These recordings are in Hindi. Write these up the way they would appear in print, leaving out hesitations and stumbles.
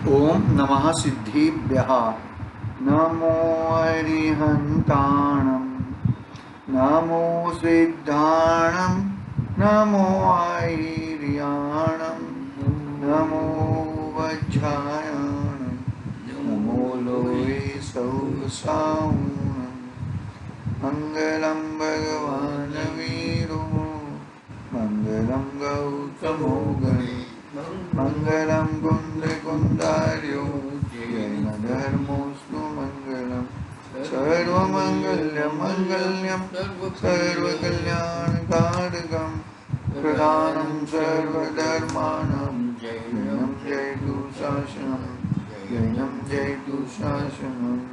ओम नमः सिद्धिभ्यः। नमो हरिहन्ताणं, नमो सिद्धाणं, नमो ऐर्याणं, नमो वज्रायणं, नमो लोये सौसावणं। मंगलं भगवान् वीरो, मंगलं गौतमो गणे, मंगलं कुंदकुंदार्यो येन धर्मोऽस्तु मंगलम्। सर्वमंगल्यमंगल्यं सर्वकल्याणकारकं, प्रधानं सर्वधर्माणां जयं जयतु शासनं, जयं जयतु शासनम्।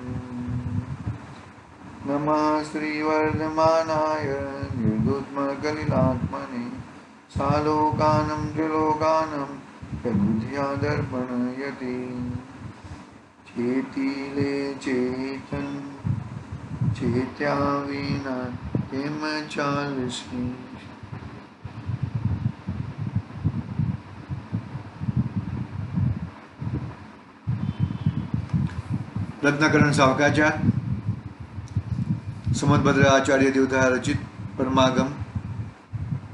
नमः श्रीवर्धमानाय निर्दुष्मकलिलात्मने, सालोकानं त्रिलोकानं प्रबुद्ध्या दर्पणयति। चेतिले चेतन चेत्या विना किम चालसी। रत्नाकरण सावकाचा समदभद्र आचार्य देवता रचित परमागम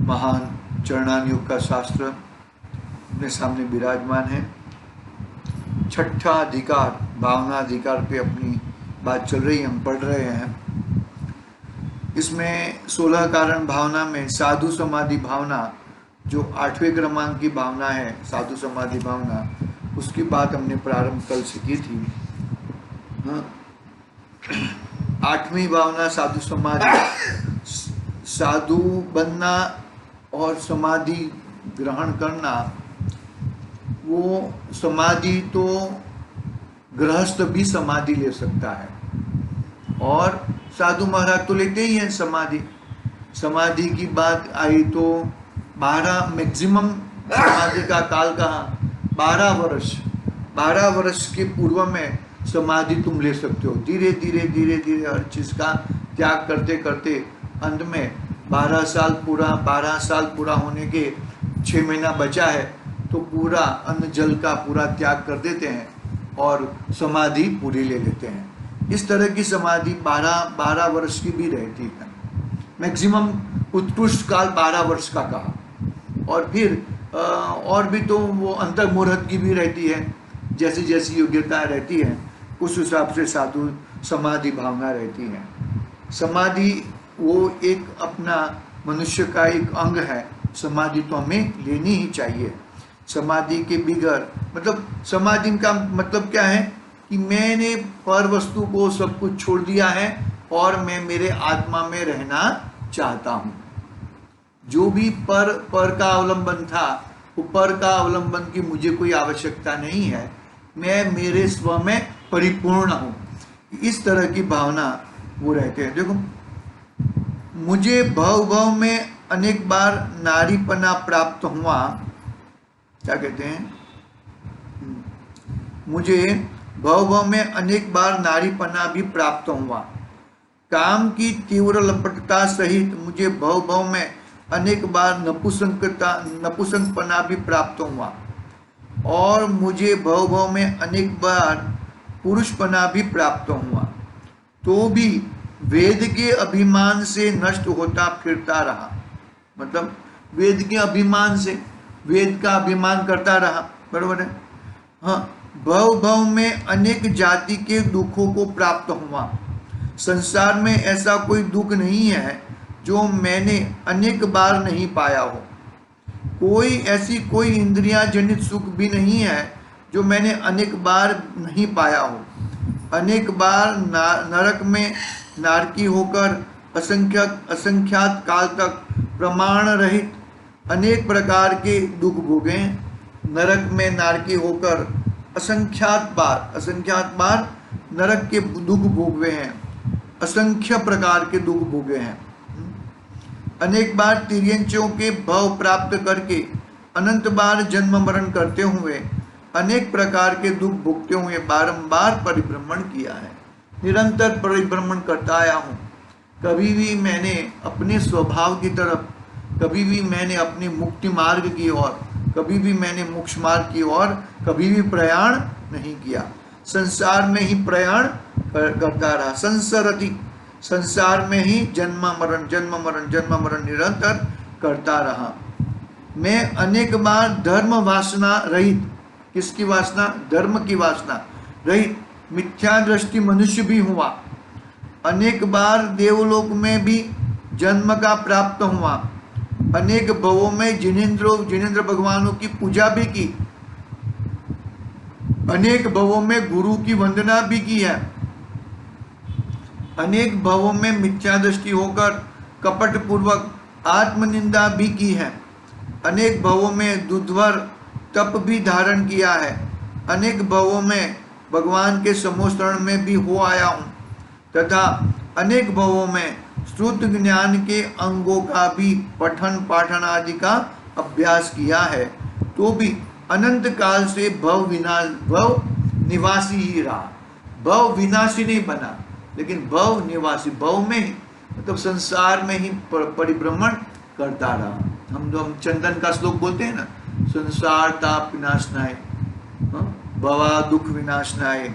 महान चरणान योग का शास्त्र अपने सामने विराजमान है। छठा अधिकार भावना अधिकार पे अपनी बात चल रही है, हम पढ़ रहे हैं। इसमें 16 कारण भावना में साधु समाधि भावना, जो 8वें क्रमांक की भावना है, साधु समाधि भावना, उसकी बात हमने प्रारंभ कल से की थी। 8वीं भावना साधु समाधि, साधु बनना और समाधि ग्रहण करना। वो समाधि तो गृहस्थ भी समाधि ले सकता है, और साधु महाराज तो लेते ही हैं समाधि। समाधि की बात आई तो 12 मैक्सिमम समाधि का काल कहा 12 वर्ष। 12 वर्ष के पूर्व में समाधि तुम ले सकते हो। धीरे धीरे धीरे धीरे हर चीज का त्याग करते करते अंत में 12 साल पूरा होने के 6 महीना बचा है तो पूरा अन्न जल का पूरा त्याग कर देते हैं और समाधि पूरी ले लेते हैं। इस तरह की समाधि 12 वर्ष की भी रहती है। मैक्सिमम उत्कृष्ट काल 12 वर्ष का कहा। और फिर और भी तो वो अंतर मुहूर्त की भी रहती है, जैसी जैसी योग्यता रहती है उस हिसाब से साधु समाधि भावना रहती है। समाधि वो एक अपना मनुष्य का एक अंग है। समाधि तो हमें लेनी ही चाहिए। समाधि के बिगैर मतलब समाधि का मतलब क्या है कि मैंने पर वस्तु को सब कुछ छोड़ दिया है और मैं मेरे आत्मा में रहना चाहता हूँ। जो भी पर का अवलंबन था, वो पर का अवलंबन की मुझे कोई आवश्यकता नहीं है। मैं मेरे स्व में परिपूर्ण हूँ। इस तरह की भावना वो रहते हैं। देखो, मुझे भव में अनेक बार नारीपना प्राप्त हुआ। क्या कहते हैं? मुझे भव में अनेक बार नारीपना भी प्राप्त हुआ। काम की तीव्र लपटता सहित मुझे भव में अनेक बार नपुंसकपना भी प्राप्त हुआ, और मुझे भव में अनेक बार पुरुषपना भी प्राप्त हुआ, तो भी वेद के अभिमान से नष्ट होता फिरता रहा। मतलब वेद के अभिमान से, वेद का अभिमान करता रहा। बरोबर है? हाँ। भव में अनेक जाति के दुखों को प्राप्त हुआ। संसार में ऐसा कोई दुख नहीं है जो मैंने अनेक बार नहीं पाया हो। कोई इंद्रिया जनित सुख भी नहीं है जो मैंने अनेक बार नहीं पाया हो। अनेक बार नरक में नारकी होकर असंख्यात काल तक प्रमाण रहित अनेक प्रकार के दुख भोगे। नरक में नारकी होकर असंख्यात बार नरक के दुख भोगवे हैं, असंख्य प्रकार के दुख भोगे हैं। अनेक बार तिर्यंचों के भव प्राप्त करके अनंत बार जन्म मरण करते हुए अनेक प्रकार के दुख भोगते हुए बारंबार परिभ्रमण किया है। निरंतर परिभ्रमण करता आया हूँ। कभी भी मैंने अपने स्वभाव की तरफ, कभी भी मैंने अपने मुक्ति मार्ग की ओर, कभी भी मैंने मोक्ष मार्ग की ओर कभी भी प्रयाण नहीं किया, संसार में ही प्रयाण करता रहा। संसरति, संसार में ही जन्म मरण निरंतर करता रहा। मैं अनेक बार धर्म वासना रहित, किसकी वासना? धर्म की वासना रहित मिथ्या दृष्टि मनुष्य भी हुआ। अनेक बार देवलोक में भी जन्म का प्राप्त हुआ। अनेक भवों में जिनेंद्र भगवानों की पूजा भी की। अनेक भवों में गुरु की वंदना भी की है। अनेक भवों में मिथ्या दृष्टि होकर कपट पूर्वक आत्मनिंदा भी की है। अनेक भवों में दुर्धर तप भी धारण किया है। अनेक भवों में भगवान के समोस्तरण में भी हो आया हूँ तथा अनेक भवों में श्रुत ज्ञान के अंगों का भी पठन पाठन आदि का अभ्यास किया है, तो भी अनंत काल से भव निवासी ही रहा। भव विनाशी नहीं बना, लेकिन भव निवासी, भव में ही मतलब संसार में ही परिभ्रमण करता रहा। हम चंदन का श्लोक बोलते हैं ना, संसार ताप विनाशनाय, भवा दुख विनाशनाय।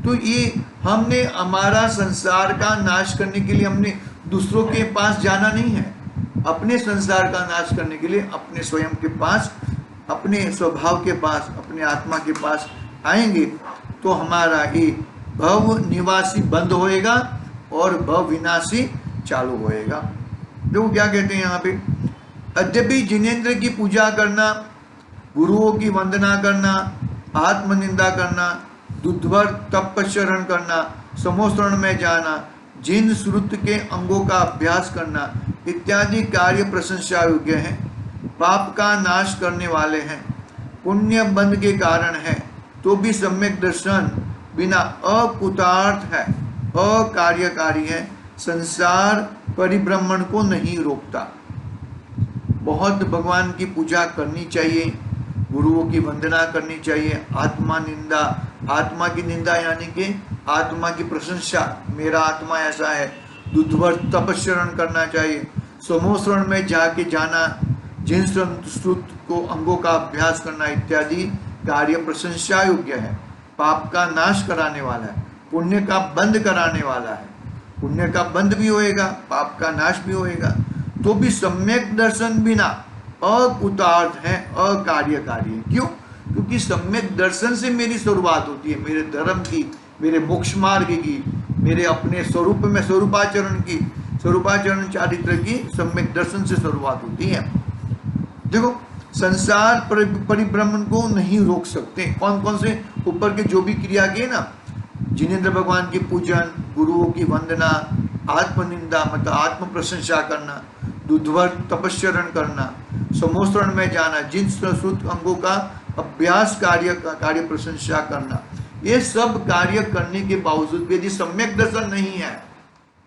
तो ये हमने हमारा संसार का नाश करने के लिए हमने दूसरों के पास जाना नहीं है। अपने संसार का नाश करने के लिए अपने स्वयं के पास, अपने स्वभाव के पास, अपने आत्मा के पास आएंगे तो हमारा ये भव निवासी बंद होएगा और भव विनाशी चालू होएगा। देखो क्या कहते हैं यहाँ पे, यद्यपि जिनेंद्र की पूजा करना, गुरुओं की वंदना करना, आत्मनिंदा करना, दुर्धर तपस्चरण करना, समोस्तरण में जाना, जिन श्रुत के अंगों का अभ्यास करना इत्यादि कार्य प्रशंसा योग्य हैं, पाप का नाश करने वाले हैं, पुण्य बंध के कारण है, तो भी सम्यक दर्शन बिना अकुतार्थ है, अकार्यकारी है, संसार परिभ्रमण को नहीं रोकता। बहुत भगवान की पूजा करनी चाहिए, गुरुओं की वंदना करनी चाहिए, आत्मा निंदा, आत्मा की निंदा यानी कि आत्मा की प्रशंसा, मेरा आत्मा ऐसा है, दुर्धर तपस्चरण करना चाहिए, समोस्तरण में जाके जाना, जिन श्रुत को अंगों का अभ्यास करना इत्यादि कार्य प्रशंसा योग्य है, पाप का नाश कराने वाला है, पुण्य का बंद कराने वाला है। पुण्य का बंद भी होएगा, पाप का नाश भी होएगा, तो भी सम्यक दर्शन बिना अकुतार्थ है, अकार्यकारी है। क्यों? क्योंकि सम्यक दर्शन से मेरी शुरुआत होती है, मेरे धर्म की, मेरे मोक्ष मार्ग की, मेरे अपने स्वरूप में स्वरूपाचरण की, स्वरूपाचरण चारित्र की सम्यक दर्शन से शुरुआत होती है। देखो, संसार परिभ्रमण को नहीं रोक सकते। कौन कौन से ऊपर के जो भी क्रिया किए ना, जिनेंद्र भगवान की पूजन, गुरुओं की वंदना, आत्मनिंदा मतलब आत्म प्रशंसा करना, दुर्धर तपस्चरण करना, समोस्तरण में जाना, जिन श्रुत अंगों का अभ्यास कार्य प्रशंसा करना, ये सब कार्य करने के बावजूद भी यदि सम्यक दर्शन नहीं है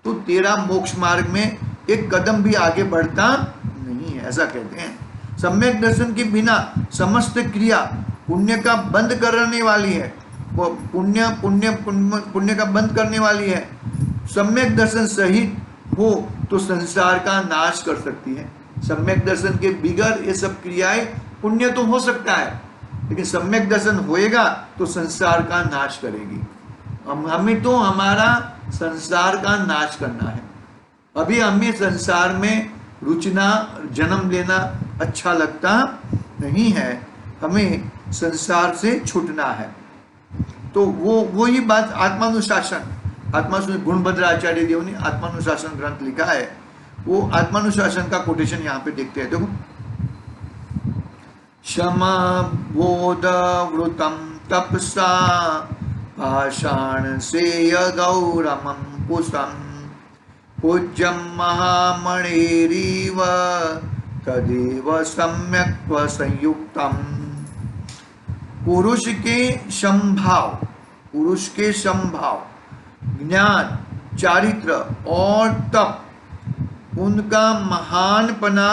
तो तेरा मोक्ष मार्ग में एक कदम भी आगे बढ़ता नहीं है, ऐसा कहते हैं। सम्यक दर्शन के बिना समस्त क्रिया पुण्य का बंद करने वाली है, वो पुण्य का बंद करने वाली है। सम्यक दर्शन सहित हो तो संसार का नाश कर सकती है। सम्यक दर्शन के बिगड़ ये सब क्रियाएं, पुण्य तो हो सकता है लेकिन सम्यक दर्शन होएगा तो संसार का नाश करेगी। हमें तो हमारा संसार का नाश करना है। अभी हमें संसार में रुचना, जन्म लेना अच्छा लगता नहीं है, हमें संसार से छूटना है। तो वो ही बात आत्मानुशासन गुणभद्र आचार्य देव ने आत्मानुशासन ग्रंथ लिखा है, वो आत्मानुशासन का कोटेशन यहाँ पे देखते हैं। देखो, क्षमा बोध वृतम तपसा पाषाण सेय गौरमं कुशं पूज्यं महामणिरीव तदेव सम्यक् संयुक्तम। पुरुष के संभाव, ज्ञान, चारित्र और तप, उनका महानपना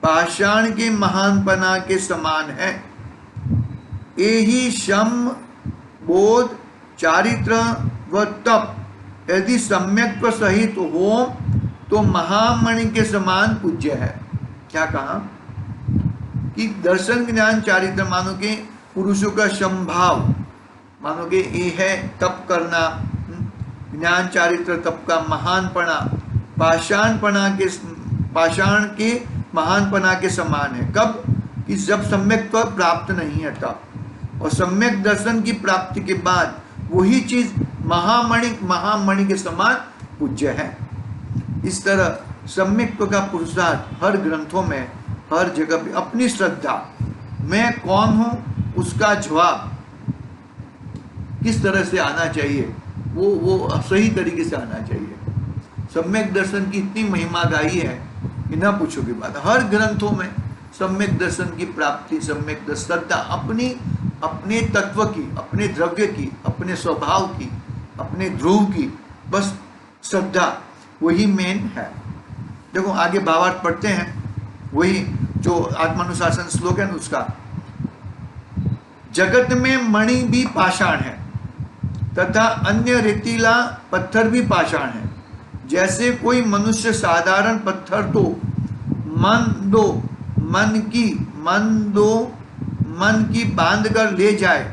पाषाण के महानपना के समान है। यही सम, बोध, चारित्र व तप यदि सम्यक सहित हो तो महामणि के समान पूज्य है। क्या कहा कि दर्शन, ज्ञान, चारित्र, मानो के पुरुषों का समभाव, मानो कि ये है तप करना, ज्ञान चारित्र तप का महानपना पाषाण के महानपना के समान है। कब? कि जब सम्यक्त्व प्राप्त नहीं है तब, और सम्यक दर्शन की प्राप्ति के बाद वही चीज महामणि के समान पूज्य है। इस तरह सम्यक्त्व का पुरुषार्थ हर ग्रंथों में, हर जगह पे अपनी श्रद्धा, मैं कौन हूं उसका जवाब किस तरह से आना चाहिए, वो सही तरीके से आना चाहिए। सम्यक दर्शन की इतनी महिमा गाई है कि ना पूछो की बात। हर ग्रंथों में सम्यक दर्शन की प्राप्ति, सम्यक श्रद्धा, अपने तत्व की, अपने द्रव्य की, अपने स्वभाव की, अपने ध्रुव की बस श्रद्धा, वही मेन है। देखो आगे भावार्थ पढ़ते हैं, वही जो आत्मानुशासन श्लोक है उसका। जगत में मणि भी पाषाण है तथा अन्य रेतीला पत्थर भी पाषाण है। जैसे कोई मनुष्य साधारण पत्थर तो मन की बांध कर ले जाए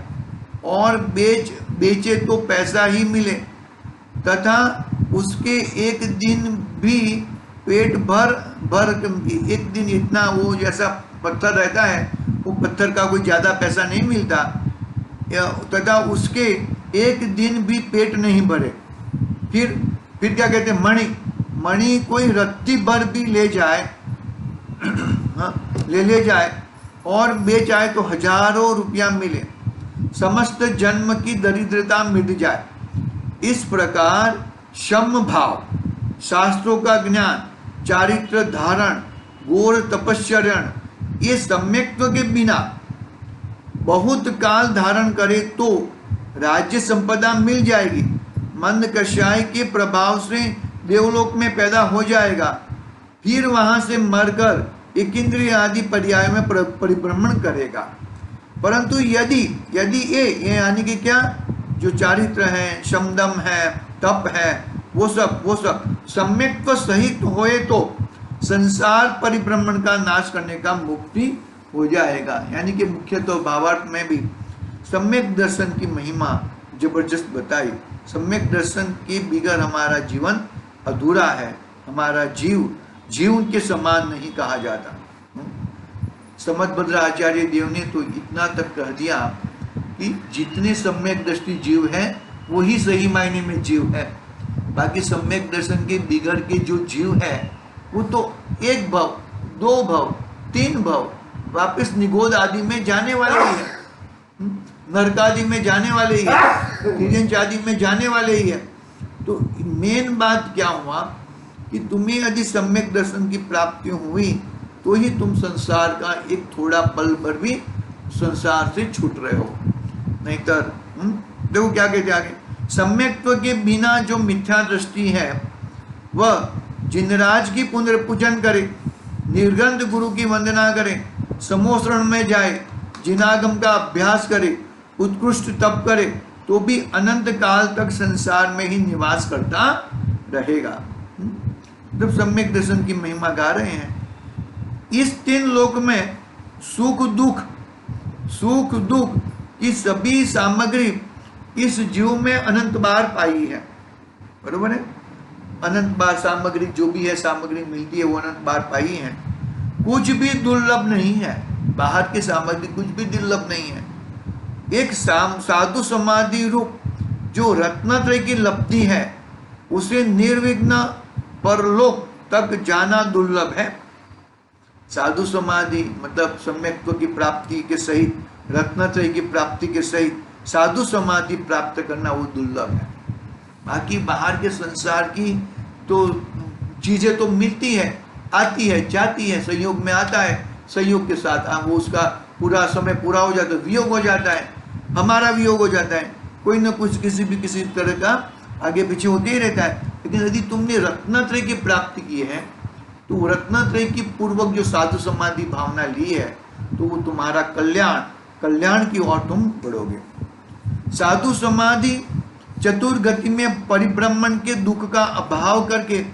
और बेचे तो पैसा ही मिले, तथा उसके एक दिन भी पेट भर एक दिन इतना वो जैसा पत्थर रहता है, वो पत्थर का कोई ज्यादा पैसा नहीं मिलता, तथा उसके एक दिन भी पेट नहीं भरे। फिर क्या कहते हैं? मणि कोई रत्ती भर भी ले जाए ले जाए और बेच आए तो हजारों रुपया मिले, समस्त जन्म की दरिद्रता मिट जाए। इस प्रकार सम भाव, शास्त्रों का ज्ञान, चारित्र धारण, घोर तपस्यरण, ये सम्यक्त्व के बिना बहुत काल धारण करे तो राज्य संपदा मिल जाएगी, मंद कषाय के प्रभाव से देवलोक में पैदा हो जाएगा, फिर वहां से मरकर एक इंद्रिय आदि पर्याय में परिभ्रमण करेगा। परंतु यदि ये यानी कि क्या, जो चारित्र है, शमदम है, तप है, वो सब सम्यक्त्व सहित होए तो संसार परिभ्रमण का नाश करने का मुक्ति हो जाएगा। यानी कि मुख्यतः भावार्थ में भी सम्यक दर्शन की महिमा जबरदस्त बताई। सम्यक दर्शन के बिगर हमारा जीवन अधूरा है, हमारा जीव के समान नहीं कहा जाता। समदभद्र आचार्य देव ने तो इतना तक कह दिया कि जितने सम्यक दृष्टि जीव है वही सही मायने में जीव है, बाकी सम्यक दर्शन के बिगड़ के जो जीव है वो तो एक भव, दो भव, तीन भव वापस निगोद आदि में जाने वाले ही है, नरक आदि में जाने वाले ही है, तिर्यंच आदि में जाने वाले ही है। तो मेन बात क्या हुआ कि तुम्हें यदि सम्यक दर्शन की प्राप्ति हुई तो ही तुम संसार का एक थोड़ा पल भर भी संसार से छूट रहे हो, नहीं तो देखो क्या कहते आगे। सम्यक्त्व के बिना जो मिथ्या दृष्टि है वह जिनराज की पुनर्पूजन करे, निर्गंध गुरु की वंदना करे, समोसरण में जाए, जिनागम का अभ्यास करे, उत्कृष्ट तप करे तो भी अनंत काल तक संसार में ही निवास करता रहेगा। जब सम्यक दर्शन की महिमा गा रहे हैं, इस तीन लोक में सुख दुख की सभी सामग्री इस जीव में अनंत बार पाई है, बरोबर है। अनंत बार सामग्री जो भी है, सामग्री मिलती है वो अनंत बार पाई है, कुछ भी दुर्लभ नहीं है, बाहर की सामग्री कुछ भी दुर्लभ नहीं है। एक साधु समाधि रूप जो रत्नत्रय की लब्धि है उसे निर्विघ्न परलोक तक जाना दुर्लभ है। साधु समाधि मतलब सम्यक्त्व की प्राप्ति के सहित, रत्नत्रय की प्राप्ति के सहित साधु समाधि प्राप्त करना वो दुर्लभ है। बाकी बाहर के संसार की तो चीजें तो मिलती है, आती है, जाती है, संयोग में आता है, संयोग के साथ वो उसका पूरा समय पूरा हो जाता है, वियोग हो जाता है, हमारा वियोग हो जाता है, कोई ना कुछ किसी तरह का आगे पीछे होते ही रहता है। लेकिन यदि तुमने रत्नत्रय की प्राप्ति की है तो रत्नत्रय की पूर्वक जो साधु समाधि भावना ली है तो वो तुम्हारा कल्याण की ओर तुम बढ़ोगे। साधु समाधि चतुर्गति में परिभ्रमण के दुख का अभाव करके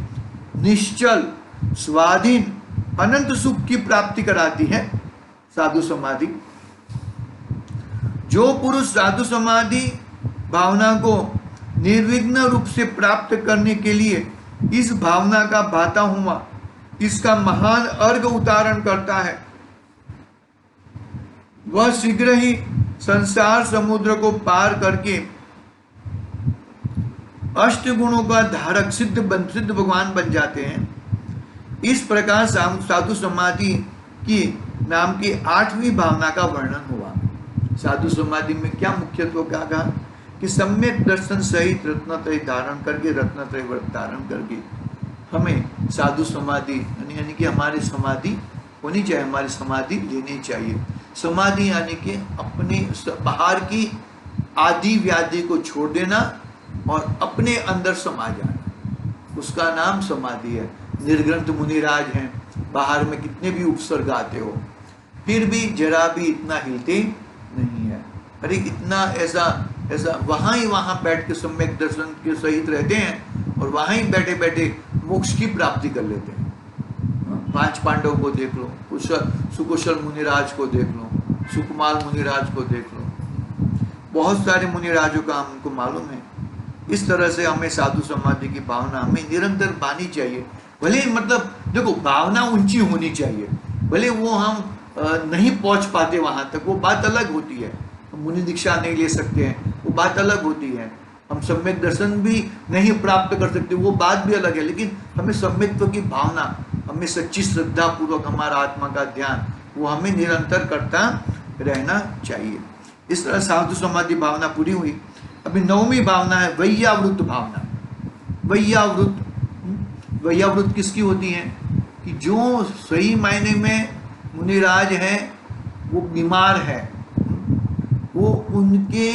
निश्चल स्वाधीन अनंत सुख की प्राप्ति कराती है। साधु समाधि जो पुरुष साधु समाधि भावना को निर्विघ्न रूप से प्राप्त करने के लिए इस भावना का भाता हुआ इसका महान अर्घ उतारण करता है, वह शीघ्र ही संसार समुद्र को पार करके अष्ट गुणों का धारक सिद्ध भगवान बन जाते हैं। इस प्रकार साधु समाधि की नाम की 8वीं भावना का वर्णन हुआ। साधु समाधि में क्या मुख्यत्व क्या कहा कि सम्यक दर्शन सहित रत्नत्रय धारण करके, रत्नत्रय व्रत धारण करके हमें साधु समाधि यानी कि हमारी समाधि होनी चाहिए, हमारी समाधि लेनी चाहिए। समाधि यानी कि अपने बाहर की आदि व्याधि को छोड़ देना और अपने अंदर समा जाना, उसका नाम समाधि है। निर्ग्रंथ मुनिराज हैं, बाहर में कितने भी उपसर्ग आते हो फिर भी जरा भी इतना हिलते नहीं है। अरे इतना ऐसा वहाँ ही वहाँ बैठ के सम्यक दर्शन के सहित रहते हैं और वहाँ ही बैठे बैठे मोक्ष की प्राप्ति कर लेते हैं। 5 पांडव को देख लो, सुकुशल मुनिराज को देख लो, सुकुमार मुनिराज को देख लो, बहुत सारे मुनिराजों का हमको मालूम है। इस तरह से हमें साधु समाधि की भावना हमें निरंतर पानी चाहिए। भले मतलब देखो भावना ऊंची होनी चाहिए, भले वो हम नहीं पहुंच पाते वहां तक, वो बात अलग होती है। हम मुनि दीक्षा नहीं ले सकते हैं, वो बात अलग होती है। हम सम्यक दर्शन भी नहीं प्राप्त कर सकते, वो बात भी अलग है। लेकिन हमें सम्यक्त्व की भावना, हमें सच्ची श्रद्धा पूर्वक हमारा आत्मा का ध्यान वो हमें निरंतर करता रहना चाहिए। इस तरह साधु समाधि भावना पूरी हुई। अभी 9वीं भावना है वैयावृत भावना। वैयावृत किसकी होती है कि जो सही मायने में मुनिराज हैं वो बीमार है, वो उनके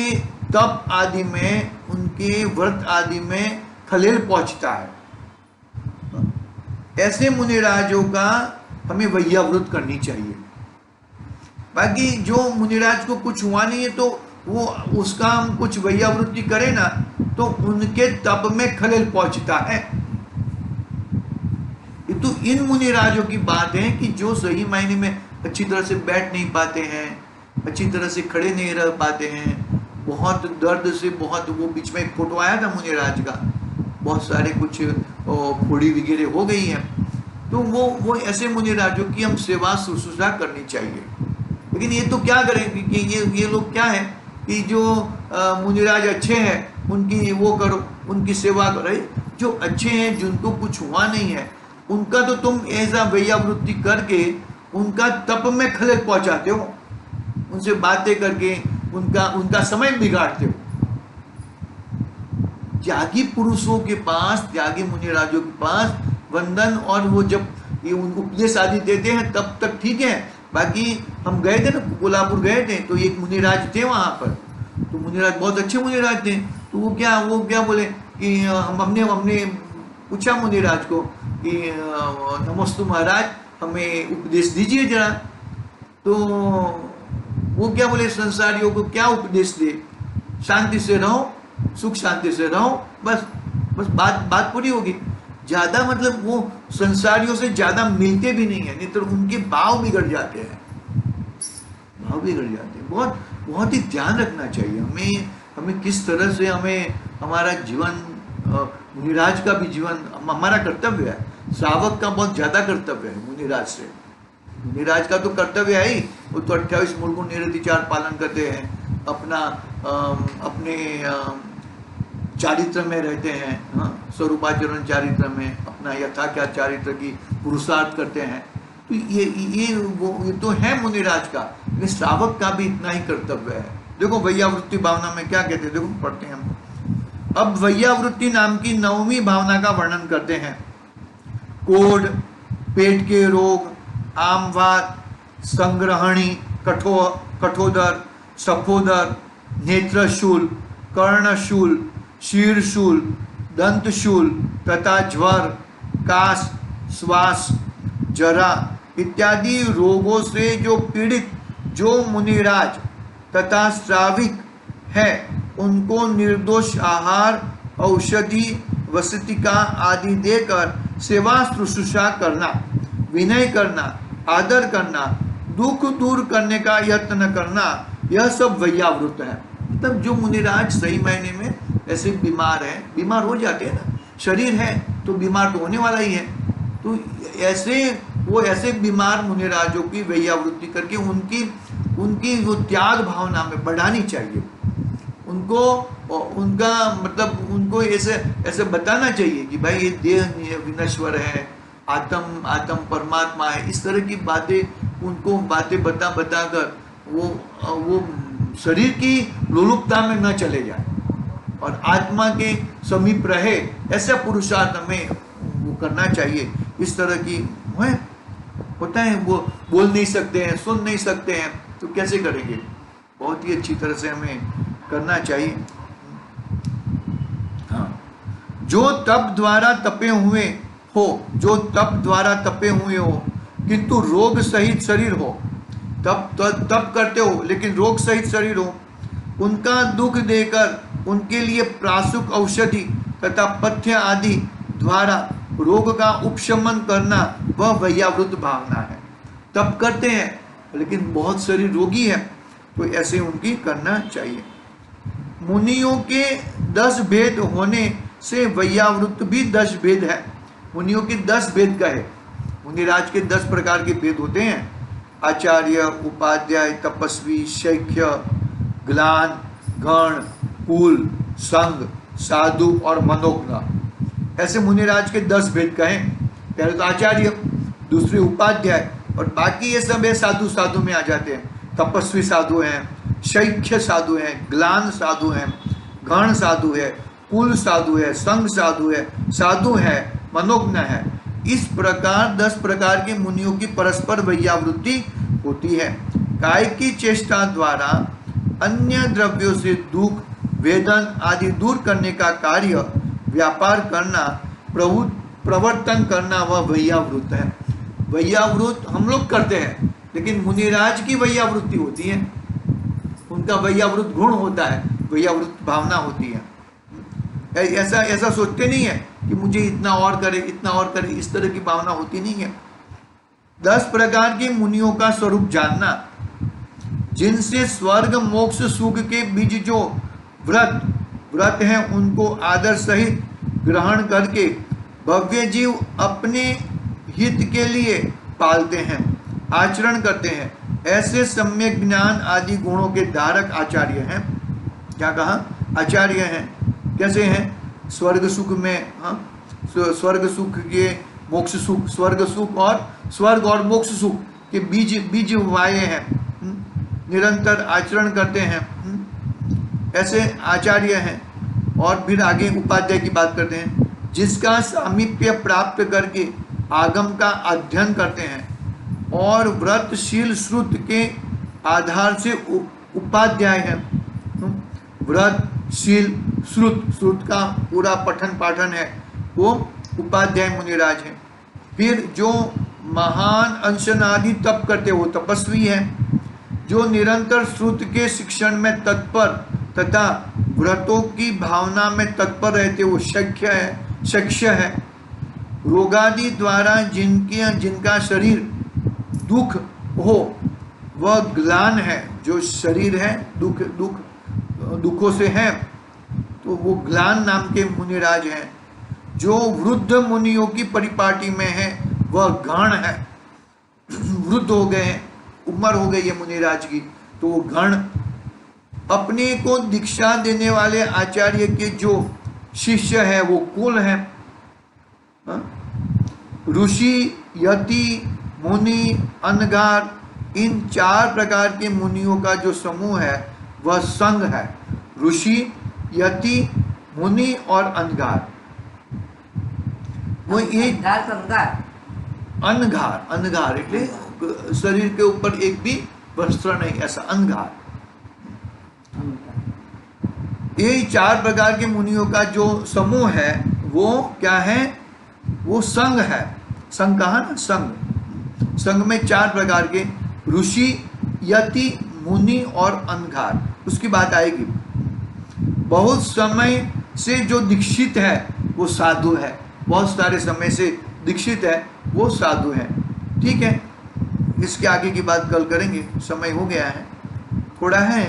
तप आदि में, उनके व्रत आदि में खलेल पहुंचता है। ऐसे मुनिराजों का हमें वैयावृत करनी चाहिए। बाकी जो मुनिराज को कुछ हुआ नहीं है तो वो उसका हम कुछ वैयावृत्ति करें ना तो उनके तप में खलेल पहुंचता है। ये तो इन मुनिराजों की बात है कि जो सही मायने में अच्छी तरह से बैठ नहीं पाते हैं, अच्छी तरह से खड़े नहीं रह पाते हैं, बहुत दर्द से, बहुत वो बीच में एक फोटो आया था मुनिराज का, बहुत सारे कुछ फोड़ी वगैरह हो गई हैं। तो वो ऐसे मुनिराजों की हम सेवा शुश्रूषा करनी चाहिए। लेकिन ये तो क्या करें कि ये लोग क्या है कि जो मुनिराज अच्छे हैं उनकी वो करो, उनकी सेवा करो। जो अच्छे हैं जिनको कुछ हुआ नहीं है उनका तो तुम ऐसा वैयावृत्ति करके उनका तप में खलेल पहुंचाते हो, उनसे बातें करके उनका समय बिगाड़ते हो। त्यागी पुरुषों के पास, त्यागी मुनिराजों के पास वंदन और वो जब ये उपदेश आदि देते हैं तब तक ठीक है। बाकी हम गए थे ना, कोल्हापुर गए थे तो एक मुनिराज थे वहां पर, तो मुनिराज बहुत अच्छे मुनिराज थे। तो वो क्या बोले कि हमने पूछा मुनिराज को कि नमस्तु महाराज हमें उपदेश दीजिए जरा। तो वो क्या बोले, संसारियों को क्या उपदेश दे, शांति से रहो, सुख शांति से रहो, बस बात पूरी होगी। ज्यादा मतलब वो संसारियों से ज्यादा मिलते भी नहीं है, नहीं तो उनके भाव बिगड़ जाते हैं, बहुत ही ध्यान रखना चाहिए हमें किस तरह से हमें हमारा जीवन, मुनिराज का भी जीवन हमारा कर्तव्य है। श्रावक का बहुत ज्यादा कर्तव्य है मुनिराज से। मुनिराज का तो कर्तव्य है ही, वो तो 28 मूलगुण निरतिचार पालन करते हैं, अपने चारित्र में रहते हैं, स्वरूपाचरण चारित्र में अपना यथाख्या चारित्र की पुरुषार्थ करते हैं। तो ये तो है मुनिराज का, लेकिन श्रावक का भी इतना ही कर्तव्य है। देखो वैयावृत्ति भावना में क्या कहते हैं, देखो पढ़ते हैं हम। अब वैयावृत्ति नाम की 9वीं भावना का वर्णन करते हैं। कोढ़, पेट के रोग, आमवात, संग्रहणी, कठोदर, सफोदर, नेत्रशूल, कर्णशूल, शीर्षूल, दंतशूल तथा ज्वर, काश, श्वास, जरा इत्यादि रोगों से जो पीड़ित जो मुनिराज तथा श्राविक है उनको निर्दोष आहार, औषधि, वसतिका आदि देकर सेवा शुश्रूषा करना, विनय करना, आदर करना, दुख दूर करने का यत्न करना, यह सब वैयावृत है। तब जो मुनिराज सही मायने में ऐसे बीमार है, बीमार हो जाते हैं ना, शरीर है तो बीमार तो होने वाला ही है, तो ऐसे वो ऐसे बीमार मुनिराजों की वैयावृत्ति करके उनकी वो त्याग भावना में बढ़ानी चाहिए। उनको उनका मतलब उनको ऐसे बताना चाहिए कि भाई ये देह विनश्वर है, आत्म परमात्मा है। इस तरह की बातें उनको बता कर वो शरीर की लोलुपता में न चले जाए और आत्मा के समीप रहे, ऐसा पुरुषार्थ हमें वो करना चाहिए। इस तरह की होता है, वो बोल नहीं सकते हैं, सुन नहीं सकते हैं, तो कैसे करेंगे? बहुत ही अच्छी तरह से हमें करना चाहिए। हाँ, जो तप द्वारा तपे हुए हो किंतु रोग सहित शरीर हो, तप करते हो लेकिन रोग सहित शरीर हो, उनका दुख देकर उनके लिए प्रासुक औषधि तथा पथ्य आदि द्वारा रोग का उपशमन करना वह वैयावृत भावना है। तप करते हैं लेकिन बहुत शरीर रोगी है, तो ऐसे उनकी करना चाहिए। मुनियों के 10 भेद होने से वैयावृत भी 10 भेद है। मुनियों के 10 भेद का है। मुनिराज के 10 प्रकार के भेद होते हैं: आचार्य, उपाध्याय, तपस्वी, शैख्य, ग्लान, गण, कुल, संग, साधु और मनोज्ञ। ऐसे मुनिराज के 10 भेद का है। पहले तो आचार्य, दूसरे उपाध्याय, और बाकी ये सब है साधु में आ जाते हैं। तपस्वी साधु हैं, शैख्य साधु हैं, ग्लान साधु हैं, गण साधु है, कुल साधु है, संग साधु है, मनोज्ञ है। इस प्रकार 10 प्रकार के मुनियों की परस्पर वैयावृत्ति होती है। काय की चेष्टा द्वारा अन्य द्रव्यों से दुख, वेदन आदि दूर करने का कार्य, व्यापार करना, प्रवर्तन करना वह वैयावृत है। वैयावृत हम लोग करते हैं, लेकिन मुनिराज की वैयावृत्ति होती है, उनका वैयावृत गुण होता है, वैयावृत भावना होती है। ऐसा सोचते नहीं है कि मुझे इतना और करे, इस तरह की भावना होती नहीं है। 10 प्रकार के मुनियों का स्वरूप जानना, जिनसे स्वर्ग मोक्ष सुख के बीच जो व्रत हैं उनको आदर सहित ग्रहण करके भव्य जीव अपने हित के लिए पालते हैं, आचरण करते हैं। ऐसे सम्यक ज्ञान आदि गुणों के धारक आचार्य हैं। क्या कहा? आचार्य हैं। कैसे हैं? स्वर्ग सुख में, स्वर्ग सुख के मोक्ष सुख, स्वर्ग और मोक्ष सुख के बीज वाये हैं, निरंतर आचरण करते हैं, ऐसे आचार्य हैं। और फिर आगे उपाध्याय की बात करते हैं, जिसका सामीप्य प्राप्त करके आगम का अध्ययन करते हैं और व्रतशील श्रुत के आधार से उपाध्याय है। व्रतशील श्रुत का पूरा पठन पाठन है, वो उपाध्याय मुनिराज है। फिर जो महान अंशनादि तप करते वो तपस्वी है। जो निरंतर श्रुत के शिक्षण में तत्पर तथा व्रतों की भावना में तत्पर रहते वो शैख्य है। रोगादि द्वारा जिनका शरीर दुख हो वह ग्लान है। जो शरीर है दुखों से है, तो वो ग्लान नाम के मुनिराज हैं। जो वृद्ध मुनियों की परिपाटी में है वह गण है। वृद्ध हो गए हैं, उम्र हो गई है मुनिराज की, तो वो गण। अपने को दीक्षा देने वाले आचार्य के जो शिष्य है वो कुल है। ऋषि, यति, मुनि, अनगार, इन 4 प्रकार के मुनियों का जो समूह है वह संघ है। ऋषि, यति, मुनि और अनगार। वो एक अनगार એટલે शरीर के ऊपर एक भी वस्त्र नहीं, ऐसा अनगार। ये 4 प्रकार के मुनियों का जो समूह है वो क्या है? वो संघ है। संघ कहा ना, संघ में 4 प्रकार के ऋषि, यति, मुनि और अनगार। उसकी बात आएगी। बहुत समय से जो दीक्षित है वो साधु है। बहुत सारे समय से दीक्षित है वो साधु है। ठीक है, इसके आगे की बात कल करेंगे, समय हो गया है। थोड़ा है,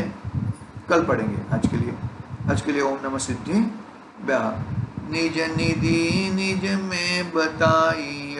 कल पढ़ेंगे। आज के लिए ओम नमः सिद्धि व्याह। निज निधि निज में बताई,